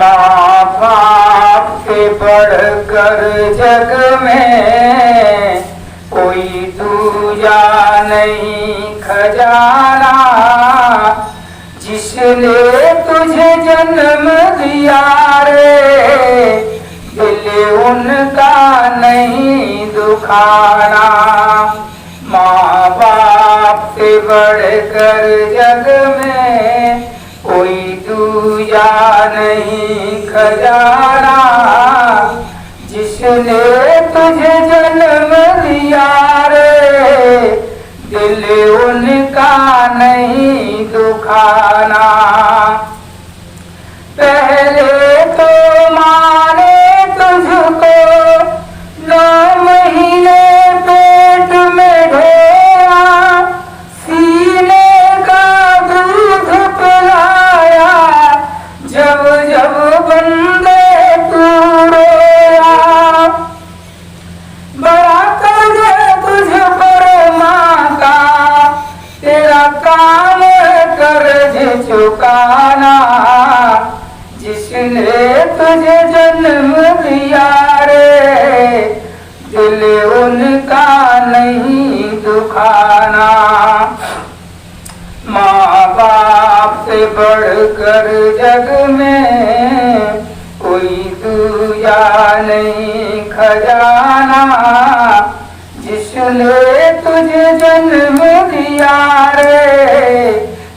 माँ बाप के बढ़कर जग में कोई दूजा नहीं खजाना। जिसने तुझे जन्म दिया रे दिल उनका नहीं दुखाना। माँ बाप से बढ़कर जग में कोई दूजा नहीं खजाना। जिसने तुझे जन्म दिया रे दिल उनका नहीं दुखाना। पहले तो माने तुझको 9 महीने पेट में ढोया, सीने का दूध पिलाया, जब जब बंदे तू रोया। बड़ा कर्ज तुझ पर माँ का, तेरा काम कर्ज चुकाना। जिसने तुझे जन्म दिया रे दिल उनका नहीं दुखाना। माँ बाप से बढ़कर जग में कोई दूजा नहीं खजाना। जिसने तुझे जन्म दिया रे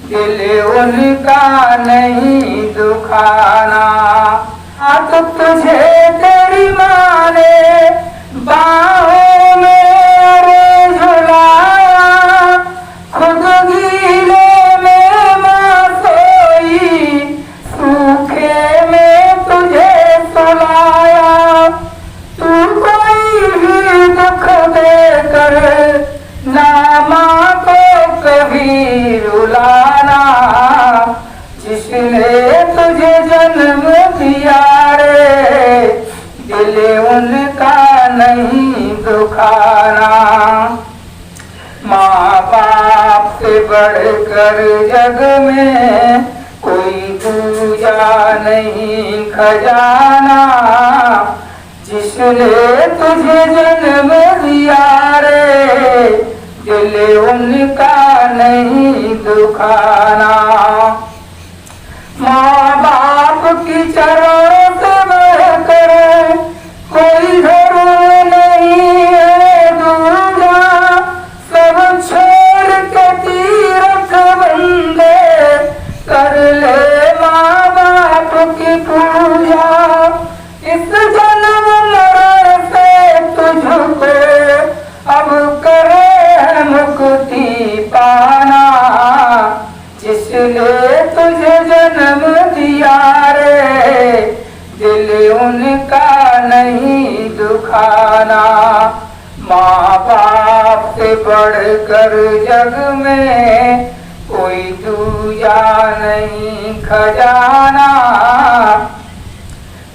दिल उनका नहीं दुखाना। हाथ तुझे तेरी माँ ने बाहों में रे झुलाया, खुद गीले में माँ सोई, सूखे में तुझे सुलाया। तू कोई भी दुख देकर ना माँ को कभी रुलाना। जिसने तुझे जन्म दिया रे दिल उनका नहीं दुखाना। माँ बाप से बढ़कर जग में कोई दूजा नहीं खजाना। जिसने तुझे जन्म दिया रे दिल उनका नहीं दुखाना। माँ बाप की चरणों से बढ़कर कोई गुरु नहीं है दूजा। सब छोड़ के तीर्थ बंदे कर ले माँ बाप की पूजा। इस जन्म मरण से तुझको अब करे मुक्ति पाना। जिसने तुझे जन्म दिया रे दिल उनका नहीं दुखाना। माँ बाप से बढ़कर जग में कोई दूजा नहीं खजाना।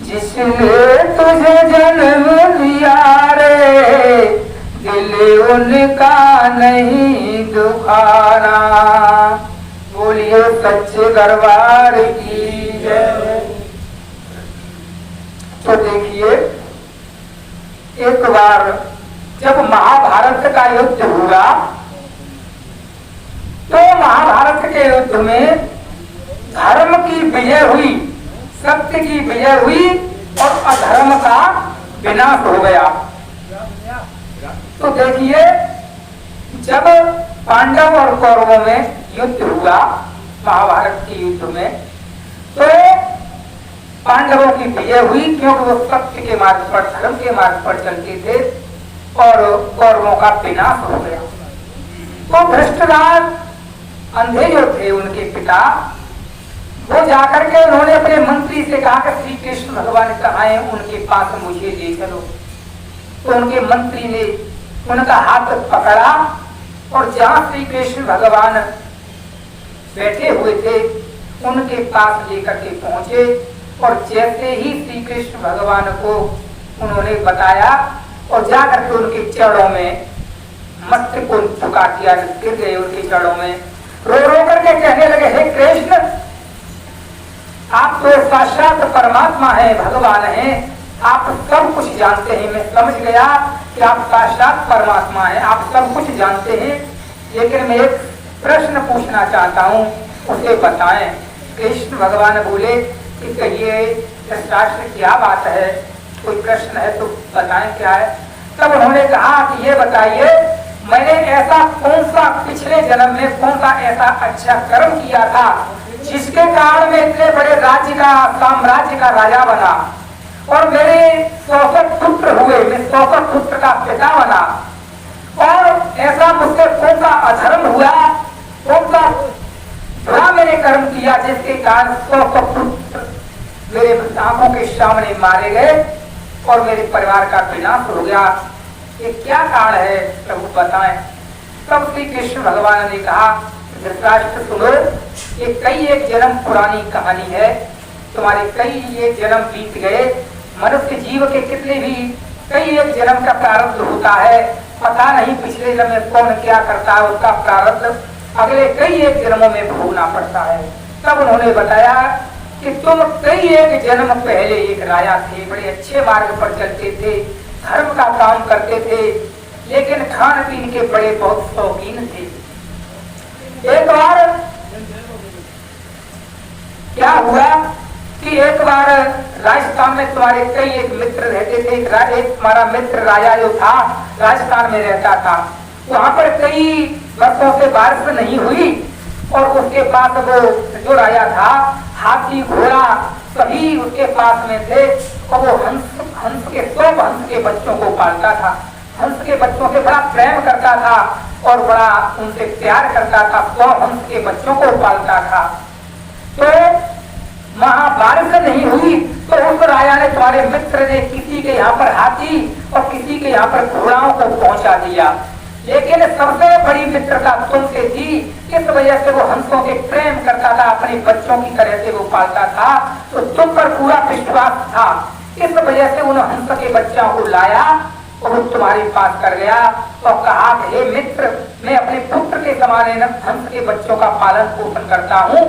जिसने तुझे जन्म दिया रे दिल उनका नहीं दुखाना। बोलिए सच्चे दरबार की जय। तो देखिए, एक बार जब महाभारत का युद्ध हुआ तो महाभारत के युद्ध में धर्म की विजय हुई, सत्य की विजय हुई और अधर्म का विनाश हो गया। तो देखिए, जब पांडव और कौरवों में युद्ध हुआ महाभारत के युद्ध में, तो पांडवों की विजय हुई क्योंकि वो सत्य के मार्ग पर, धर्म के मार्ग पर चलते थे और कौरवों का विनाश हो गया। तो धृष्टराज अंधे जो थे उनके पिता, वो जाकर के उन्होंने अपने मंत्री से कहा कि श्री कृष्ण भगवान कहाँ हैं, उनके पास मुझे ले चलो। तो उनके मंत्री ने उनका हाथ पकड़ा और जहाँ श्री कृष्ण भगवान बैठे हुए थे उनके पास लेकर के पहुंचे और जैसे ही श्री कृष्ण भगवान को उन्होंने बताया और जाकर के उनके चरणों में मस्तक को झुका दिया, गिर गए उनके चरणों में, रो रो करके कहने लगे, हे कृष्ण आप तो साक्षात परमात्मा है, भगवान है, आप सब कुछ जानते हैं। मैं समझ गया कि आप साक्षात परमात्मा हैं, आप सब कुछ जानते हैं, लेकिन मैं एक प्रश्न पूछना चाहता हूँ, उसे बताएं। कृष्ण भगवान बोले कि कहिए धृतराष्ट्र क्या बात है, कोई प्रश्न है तो बताएं क्या है। तब उन्होंने कहा कि ये बताइए, मैंने ऐसा कौन सा पिछले जन्म में कौन सा ऐसा अच्छा कर्म किया था जिसके कारण मैं इतने बड़े राज्य का, साम्राज्य का राजा बना और मेरे 100 पुत्र हुए, मैं 100 पुत्र का पिता बना, और ऐसा मुझसे कौन सा अधर्म हुआ, कौन सा बुरा मैंने कर्म किया जिसके कारण 100 पुत्र मेरे आंखों के सामने मारे गए और मेरे परिवार का विनाश हो गया। ये क्या कारण है, प्रभु बताएं। तब श्री कृष्ण भगवान ने कहा, धृतराष्ट्र सुनो, ये कई एक जन्म पुरानी कहानी है, तुम्हारे कई एक जन्म बीत गए। मनुष्य जीव के कितने भी कई एक जन्म का प्रारब्ध होता है, पता नहीं पिछले जन्म में कौन क्या करता है, उसका प्रारब्ध अगले कई एक जन्मों में भोगना पड़ता है। तब उन्होंने बताया कि तुम कई एक जन्म पहले एक राजा थे, बड़े अच्छे मार्ग पर चलते थे, धर्म का काम करते थे, लेकिन खान पीन के बड़े बहुत शौकीन थे। एक बार क्या हुआ कि एक बार राजस्थान में तुम्हारे कई एक मित्र रहते थे, एक तुम्हारा मित्र राजा जो था राजस्थान में रहता था, वहां पर कई वर्षों से बारिश नहीं हुई और उसके पास वो जो राजा था हाथी घोड़ा सभी उसके पास में थे और वो हंस के बच्चों को पालता था, हंस के बच्चों से बड़ा प्रेम करता था और बड़ा उनसे प्यार करता था, 100 हंस के बच्चों को पालता था। तो वहां बारिश नहीं हुई तो उस राजा ने, तुम्हारे मित्र ने किसी के यहाँ पर हाथी और किसी के यहाँ पर घोड़ाओं को पहुंचा दिया, लेकिन सबसे बड़ी मित्रता तुमसे थी। इस वजह से वो हंसों के प्रेम करता था, अपने बच्चों की तरह से वो पालता था, तो तुम पर पूरा विश्वास था। इस वजह से उन हंस के बच्चों को लाया और वो तुम्हारे पास कर गया और कहा कि हे मित्र, मैं अपने पुत्र के समान हंस के बच्चों का पालन पोषण करता हूँ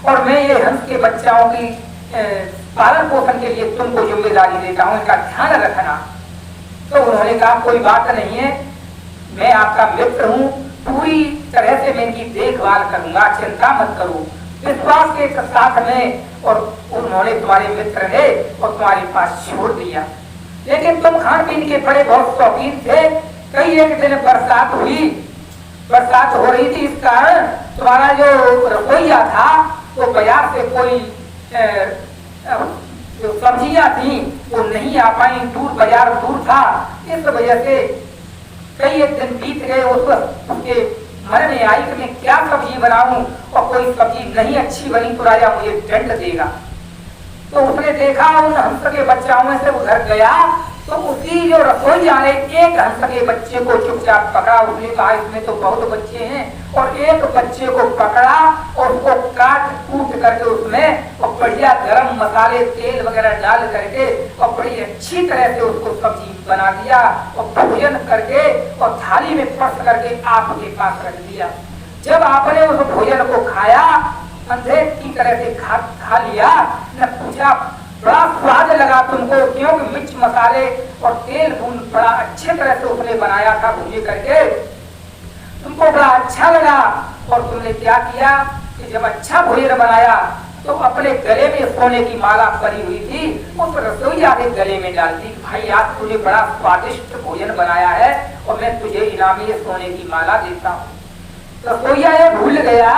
और मैं ये हंस के बच्चों की पालन पोषण के लिए तुमको जिम्मेदारी देता हूँ, इनका ध्यान रखना। तो उन्होंने कहा कोई बात नहीं है, मैं आपका मित्र हूँ, पूरी तरह से मैं इनकी देखभाल करूंगा, चिंता मत करो, विश्वास के साथ में। और उन्होंने, तुम्हारे मित्र ने और तुम्हारे पास छोड़ दिया। लेकिन तुम खान पीन के बड़े बहुत शौकीन थे। कई एक दिन बरसात हुई, बरसात हो रही थी, इस कारण तुम्हारा जो रसोईया था वो बाजार से कोई जो सब्जियां थी वो नहीं आ पाई, दूर बाजार दूर था, इस वजह से कई एक दिन बीत गए। उसके मन में आई कि मैं क्या सब्जी बनाऊं और कोई सब्जी नहीं अच्छी बनी तो राजा मुझे दंड देगा। तो उसने देखा उन हंस के बच्चों में से उधर गया तो उसी जो रसोईया ने एक हंस के बच्चे को चुपचाप पकड़ा। उसने कहा इसमें तो बहुत बच्चे हैं, और एक बच्चे को पकड़ा और उसको काट कूट करके उसमें और बढ़िया गरम मसाले तेल वगैरह डाल करके और बड़ी अच्छी तरह से उसको सब्जी बना दिया और भोजन करके और थाली में पर्स करके आपके पास रख दिया। जब आपने उस भोजन को खाया, अंधे की तरह से खा लिया, न पूछा बड़ा स्वाद लगा तुमको, क्योंकि मिर्च मसाले और तेल बड़ा अच्छे तरह से उसने बनाया था भूजे करके, तुमको बड़ा अच्छा लगा। और तुमने क्या किया कि जब अच्छा भोजन बनाया तो अपने गले में सोने की माला परी हुई थी उस रसोईया के गले में डाल दी। भाई आज तुझे बड़ा स्वादिष्ट भोजन बनाया है और मैं तुझे इनाम में सोने की माला देता हूँ। रसोईया ये भूल गया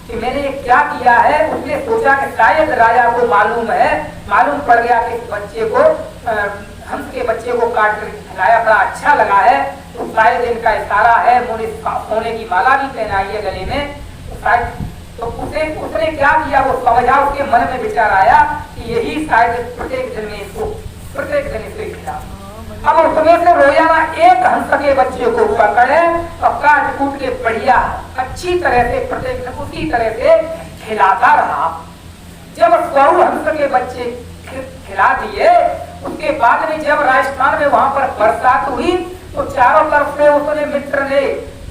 कि मैंने क्या किया है। उसने सोचा कि शायद राजा को मालूम पड़ गया कि बच्चे को, हंस के बच्चे को काट कर खिलाया, बड़ा अच्छा लगा है, तो शायद इनका इशारा है, मुझे सोने की माला भी पहनाई है गले में, तो शायद। तो उसने क्या किया, वो समझा, उसके मन में विचार आया कि यही शायद प्रत्येक दिन इसे खिला। अब उसमें से रोजाना एक हंस के बच्चे को पकड़े और काट कूट के बढ़िया अच्छी तरह से प्रत्येक दिन उसी तरह से खिलाता रहा। जब 100 हंस के बच्चे खिला दिए, उसके बाद में जब राजस्थान में वहां पर बरसात हुई तो चारों तरफ से उसने मित्र ने,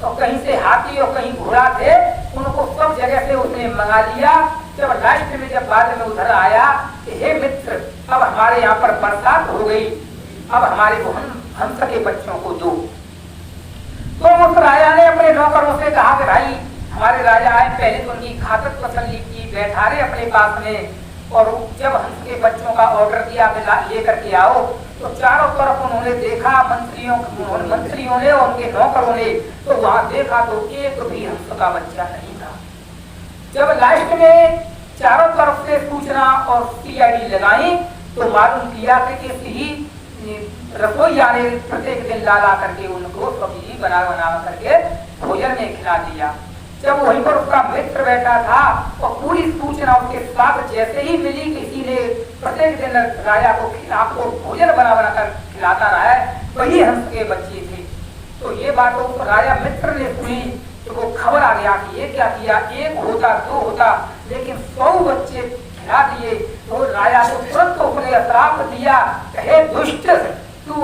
तो कहीं से हाथी और कहीं घोड़ा थे, उनको सब जगह से उसने मंगा लिया जब लास्ट में जब बाद में उधर आया कि हे मित्र, अब हमारे यहाँ पर बरसात हो गई, अब हमारे को हम सके बच्चों को दो। तो उस राजा ने अपने नौकरों से कहा कि भाई हमारे राजा आए, पहले तो उनकी खातर तसल्ली की, बैठा रहे अपने पास में, और जब हंस के बच्चों का ऑर्डर दिया कि लेकर के आओ, तो चारों तरफ उन्होंने देखा, मंत्रियों ने और उनके नौकरों ने, तो वहां देखा तो एक भी हंस का बच्चा नहीं था। जब लास्ट में चारों तरफ से सूचना और सीआईडी लगाई तो मालूम किया कि किसी रसोईया ने प्रत्येक दिन ला करके उनको सब्जी बना करके भोजन में खिला दिया। जब वहीं पर उसका मित्र बैठा था और पूरी सूचना उसके साथ जैसे ही मिली, किसी ने प्रत्येक दिन राजा को आपको भोजन बना कर खिलाता रहा है, वही हंस के बच्चे थे। तो ये बात उस राजा मित्र ने सुनी तो वो खबर आ गया कि ये क्या किया, एक होता दो होता, लेकिन 100 बच्चे खिला दिए। तो राजा को तुरंत उसने श्राप दिया, हे दुष्ट, तू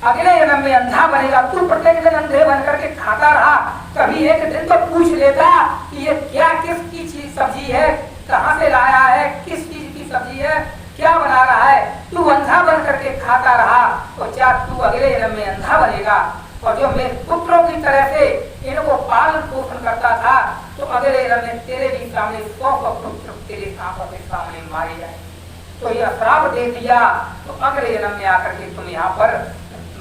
अगले जन्म में अंधा बनेगा, तू प्रत्येक दिन अंधे बन करके खाता रहा, कभी एक दिन तो पूछ लेता कि ये क्या किसकी चीज सब्जी है, कहाँ से लाया है, किस चीज की सब्जी है, क्या बना रहा है, तू अंधा बन करके खाता रहा, तो क्या तू अगले जन्म में अंधा बनेगा। और जो मेरे पुत्रों की तरह से इनको पालन पोषण करता था, तो अगले जन्म में तेरे भी सामने 100 पुत्र तेरे आंखों के सामने मारे जाए। तो यह श्राप दे दिया, तो अगले जन्म में आकर के तुम यहाँ पर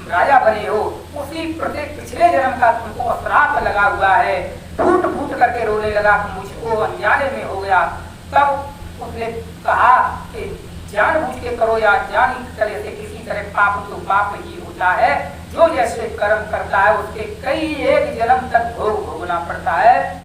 राजा बने हो, उसी प्रत्येक पिछले जन्म का तुमको श्राप लगा हुआ है। फूट फूट करके रोने लगा कि मुझको अनजाने में हो गया। तब उसने कहा कि जानबूझ के करो या जानी तरह से किसी तरह पाप तो पाप ही होता है, जो जैसे कर्म करता है उसके कई एक जन्म तक भोग भोगना पड़ता है।